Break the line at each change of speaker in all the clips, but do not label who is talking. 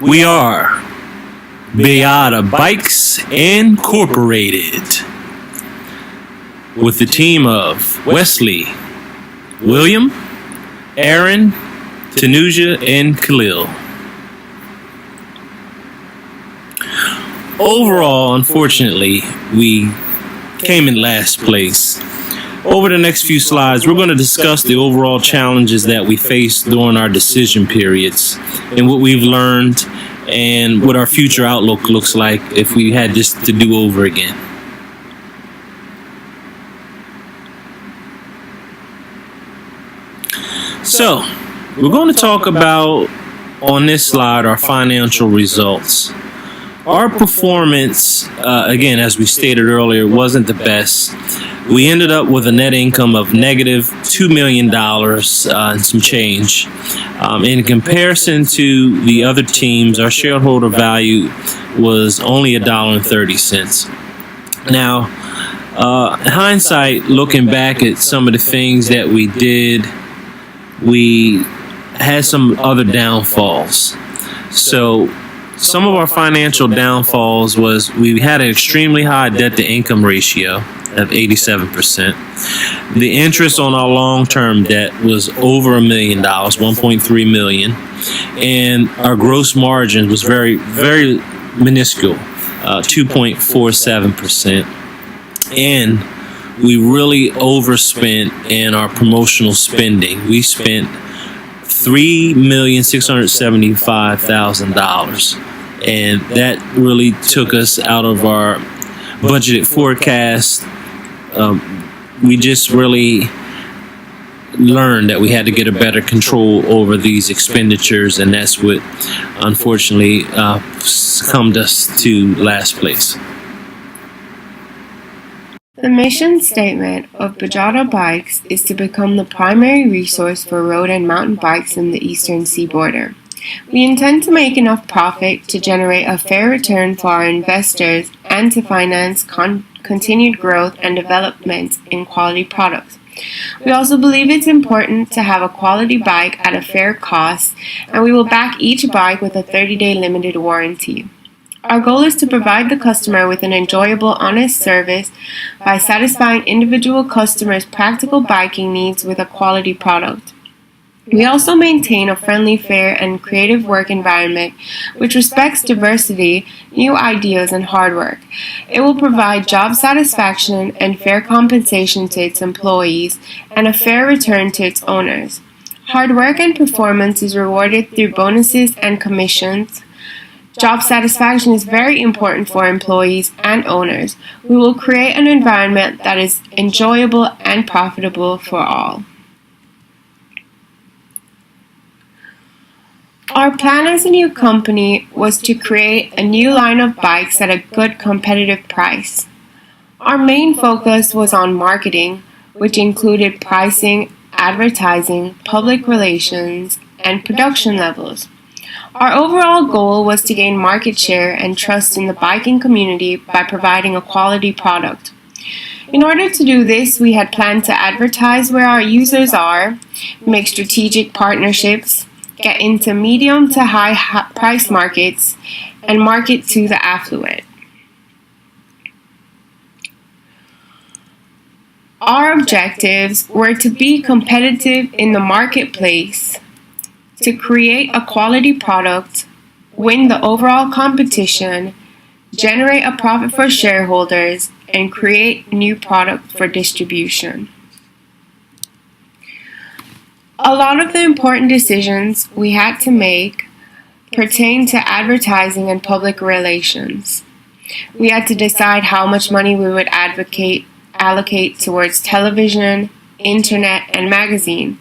We are Otter Bikes Incorporated with the team of Wesley, William, Aaron, Tanuja, and Khalil. Overall, unfortunately, we came in last place. Over the next few slides, we're going to discuss the overall challenges that we faced during our decision periods and what we've learned and what our future outlook looks like if we had this to do over again. So, we're going to talk about, on this slide, our financial results. Our performance, again, as we stated earlier, wasn't the best. We ended up with a net income of negative $2 million and some change. In comparison to the other teams, our shareholder value was only $1.30. Now, in hindsight, looking back at some of the things that we did, we had some other downfalls. So, some of our financial downfalls was we had an extremely high debt-to-income ratio of 87%. The interest on our long-term debt was over $1 million, $1.3 million, and our gross margin was very, very minuscule, 2.47%. And we really overspent in our promotional spending. We spent $3,675,000, and that really took us out of our budgeted forecast. We just really learned that we had to get a better control over these expenditures, and that's what unfortunately succumbed us to last place.
The mission statement of Otter Bikes is to become the primary resource for road and mountain bikes in the eastern seaboard. We intend to make enough profit to generate a fair return for our investors and to finance continued growth and development in quality products. We also believe it's important to have a quality bike at a fair cost, and we will back each bike with a 30-day limited warranty. Our goal is to provide the customer with an enjoyable, honest service by satisfying individual customers' practical biking needs with a quality product. We also maintain a friendly, fair, and creative work environment which respects diversity, new ideas, and hard work. It will provide job satisfaction and fair compensation to its employees and a fair return to its owners. Hard work and performance is rewarded through bonuses and commissions. Job satisfaction is very important for employees and owners. We will create an environment that is enjoyable and profitable for all. Our plan as a new company was to create a new line of bikes at a good competitive price. Our main focus was on marketing, which included pricing, advertising, public relations, and production levels. Our overall goal was to gain market share and trust in the biking community by providing a quality product. In order to do this, we had planned to advertise where our users are, make strategic partnerships, get into medium to high price markets, and market to the affluent. Our objectives were to be competitive in the marketplace, to create a quality product, win the overall competition, generate a profit for shareholders, and create new product for distribution. A lot of the important decisions we had to make pertain to advertising and public relations. We had to decide how much money we would allocate towards television, internet, and magazine.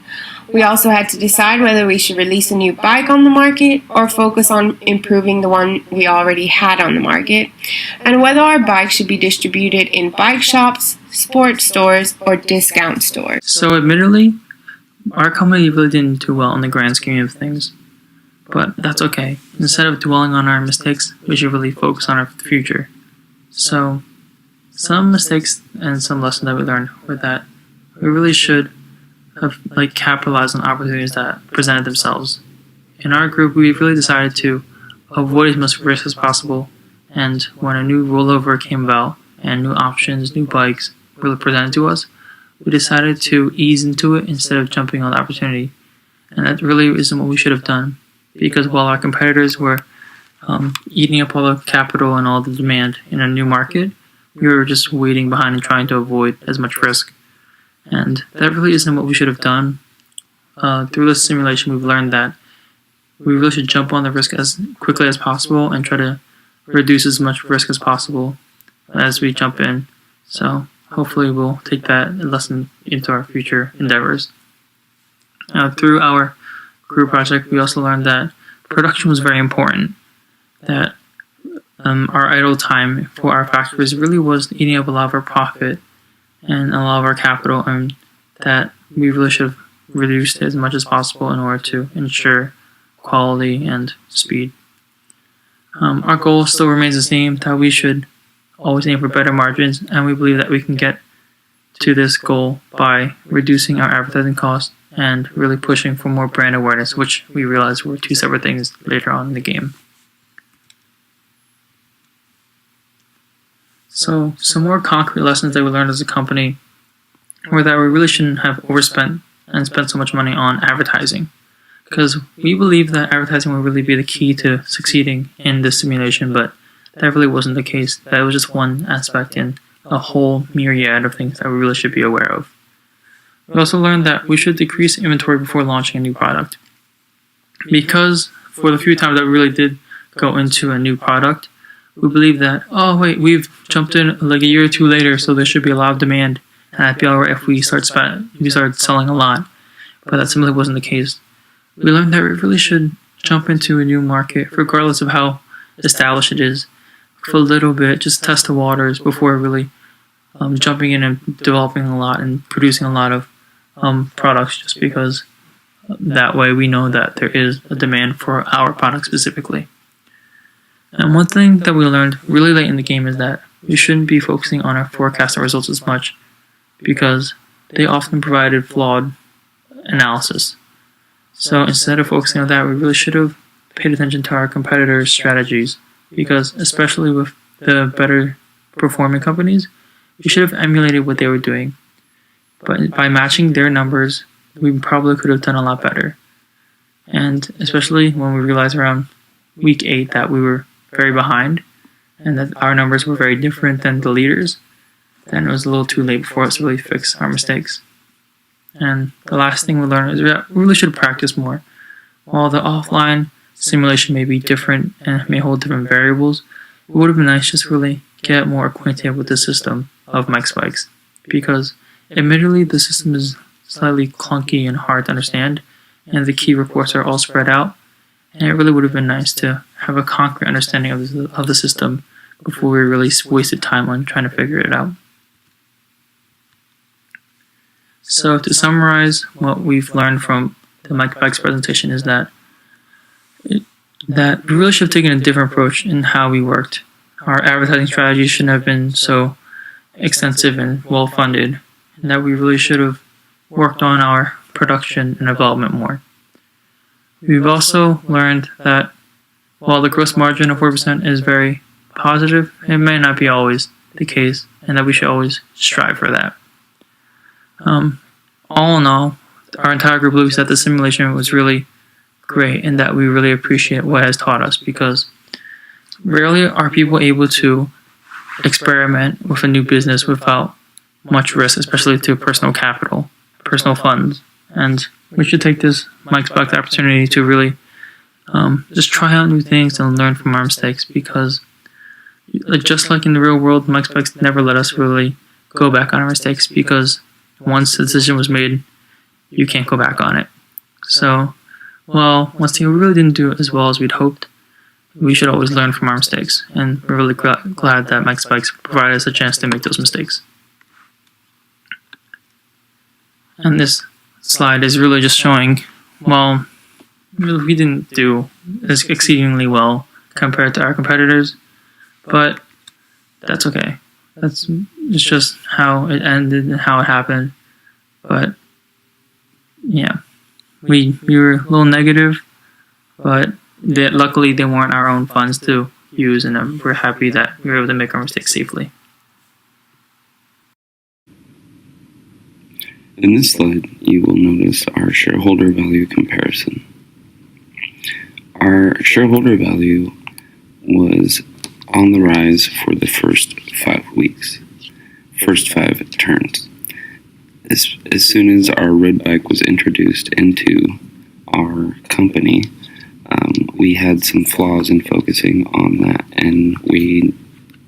We also had to decide whether we should release a new bike on the market or focus on improving the one we already had on the market, and whether our bike should be distributed in bike shops, sports stores, or discount stores.
So admittedly, our company really didn't do well in the grand scheme of things, but that's okay. Instead of dwelling on our mistakes, we should really focus on our future. So, some mistakes and some lessons that we learned were that we really should have capitalized on opportunities that presented themselves. In our group, we really decided to avoid as much risk as possible. And when a new rollover came about and new options, new bikes were presented to us, we decided to ease into it instead of jumping on the opportunity. And that really isn't what we should have done, because while our competitors were eating up all the capital and all the demand in a new market, we were just waiting behind and trying to avoid as much risk. And that really isn't what we should have done. Through this simulation, we've learned that we really should jump on the risk as quickly as possible and try to reduce as much risk as possible as we jump in. So hopefully we'll take that lesson into our future endeavors. Through our group project, we also learned that production was very important, that our idle time for our factories really was eating up a lot of our profit and a lot of our capital, and that we really should have reduced it as much as possible in order to ensure quality and speed. Our goal still remains the same, that we should always aim for better margins, and we believe that we can get to this goal by reducing our advertising costs and really pushing for more brand awareness, which we realized were two separate things later on in the game. So some more concrete lessons that we learned as a company were that we really shouldn't have overspent and spent so much money on advertising, because we believe that advertising will really be the key to succeeding in this simulation, but that really wasn't the case. That was just one aspect in a whole myriad of things that we really should be aware of. We also learned that we should decrease inventory before launching a new product, because for the few times that we really did go into a new product, we believe that, oh wait, we've jumped in like a year or two later, so there should be a lot of demand, and that'd be alright if we start selling a lot. But that simply wasn't the case. We learned that we really should jump into a new market, regardless of how established it is, for a little bit, just test the waters before really jumping in and developing a lot and producing a lot of products, just because that way we know that there is a demand for our product specifically. And one thing that we learned really late in the game is that we shouldn't be focusing on our forecasted results as much, because they often provided flawed analysis. So instead of focusing on that, we really should have paid attention to our competitors' strategies, because especially with the better performing companies, we should have emulated what they were doing. But by matching their numbers, we probably could have done a lot better. And especially when we realized around week 8 that we were very behind and that our numbers were very different than the leaders, then it was a little too late for us to really fix our mistakes. And the last thing we learned is that we really should practice more. While the offline simulation may be different and may hold different variables, it would have been nice just to really get more acquainted with the system of Mike's Bikes, because admittedly the system is slightly clunky and hard to understand, and the key reports are all spread out, and it really would have been nice to have a concrete understanding of the system before we really wasted time on trying to figure it out. So to summarize, what we've learned from the Mike Bikes presentation is that we really should have taken a different approach in how we worked. Our advertising strategy shouldn't have been so extensive and well funded, and that we really should have worked on our production and development more. We've also learned that while the gross margin of 4% is very positive, it may not be always the case, and that we should always strive for that. All in all, our entire group believes that the simulation was really great and that we really appreciate what it has taught us, because rarely are people able to experiment with a new business without much risk, especially to personal capital, personal funds. And we should take this Mike's Bikes opportunity to really just try out new things and learn from our mistakes, because just like in the real world, Mike's Bikes never let us really go back on our mistakes, because once the decision was made, you can't go back on it. So, well, once we really didn't do it as well as we'd hoped, we should always learn from our mistakes, and we're really glad that Mike's Bikes provided us a chance to make those mistakes. And this slide is really just showing, well, we didn't do as exceedingly well compared to our competitors, but that's okay. It's just how it ended and how it happened. But yeah, we were a little negative, but Luckily, they weren't our own funds to use, and we're happy that we were able to make our mistakes safely.
In this slide, you will notice our shareholder value comparison. Our shareholder value was on the rise for the first 5 weeks, first 5 turns. As soon as our road bike was introduced into our company, we had some flaws in focusing on that, and we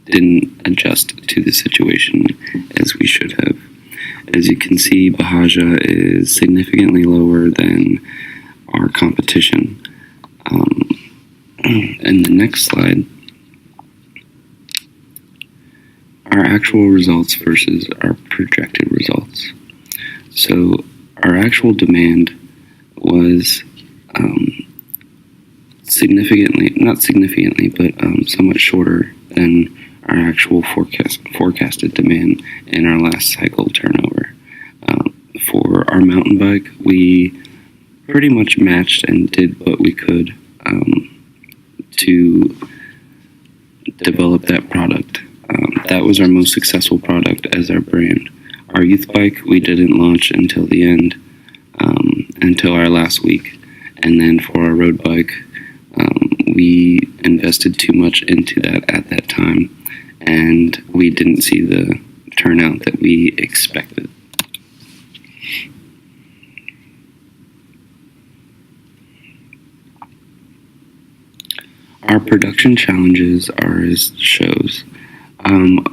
didn't adjust to the situation as we should have. As you can see, Bahaja is significantly lower than our competition. In the next slide, our actual results versus our projected results. So our actual demand was not significantly, but somewhat shorter than our actual forecasted demand in our last cycle turnover. For our mountain bike, we pretty much matched and did what we could to develop that product. That was our most successful product as our brand. Our youth bike, we didn't launch until the end, until our last week. And then for our road bike, we invested too much into that at that time, and we didn't see the turnout that we expected. Our production challenges are as shows.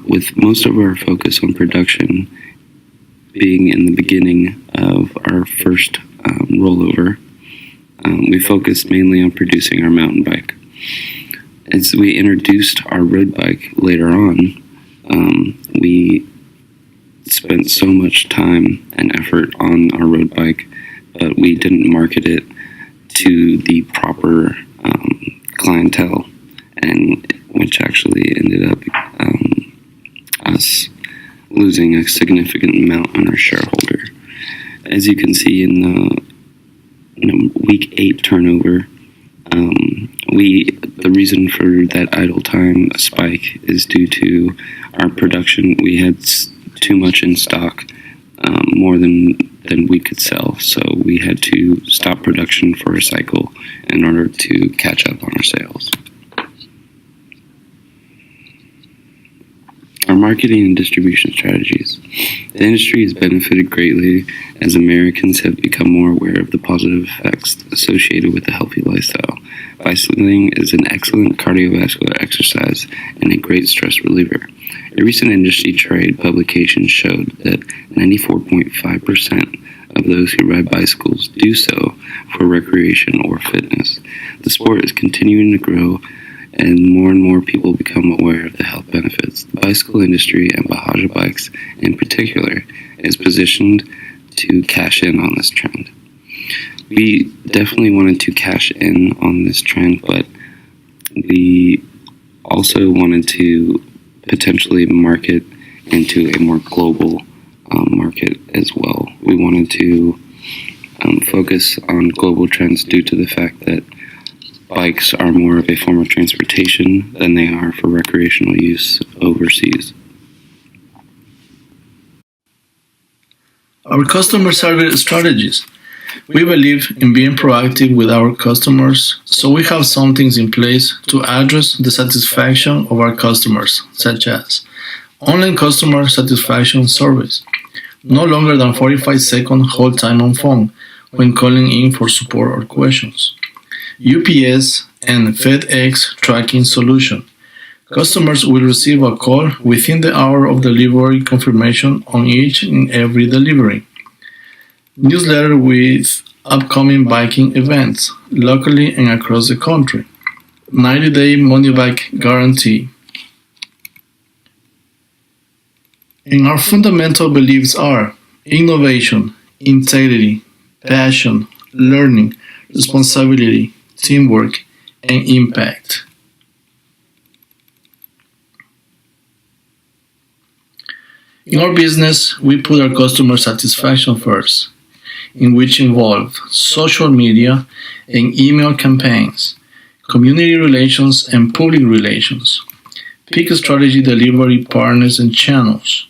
With most of our focus on production being in the beginning of our first rollover, we focused mainly on producing our mountain bike. As we introduced our road bike later on, we spent so much time and effort on our road bike, but we didn't market it to the proper clientele, and which actually ended up us losing a significant amount on our shareholder. As you can see in the week 8 turnover, the reason for that idle time spike is due to our production. We had too much in stock, more than we could sell, so we had to stop production for a cycle in order to catch up on our sales. Our marketing and distribution strategies. The industry has benefited greatly as Americans have become more aware of the positive effects associated with a healthy lifestyle. Bicycling is an excellent cardiovascular exercise and a great stress reliever. A recent industry trade publication showed that 94.5% of those who ride bicycles do so for recreation or fitness. The sport is continuing to grow, and more people become aware of the health benefits. The bicycle industry, and Bahaja Bikes in particular, is positioned to cash in on this trend. We definitely wanted to cash in on this trend, but we also wanted to potentially market into a more global market as well. We wanted to focus on global trends due to the fact that bikes are more of a form of transportation than they are for recreational use overseas.
Our customer service strategies. We believe in being proactive with our customers, so we have some things in place to address the satisfaction of our customers, such as online customer satisfaction surveys, no longer than 45-second hold time on phone when calling in for support or questions, UPS and FedEx tracking solution. Customers will receive a call within the hour of delivery confirmation on each and every delivery. Newsletter with upcoming biking events, locally and across the country. 90-day money-back guarantee. And our fundamental beliefs are innovation, integrity, passion, learning, responsibility, teamwork, and impact. In our business, we put our customer satisfaction first, in which involve social media and email campaigns, community relations, and public relations. Pick strategy, delivery partners and channels,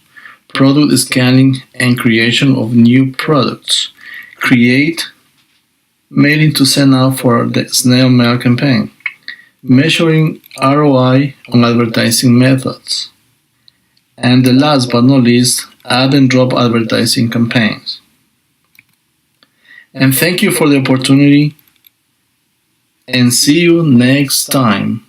product scaling and creation of new products. Create mailing to send out for the snail mail campaign. Measuring ROI on advertising methods. And the last but not least, add and drop advertising campaigns. And thank you for the opportunity, and see you next time.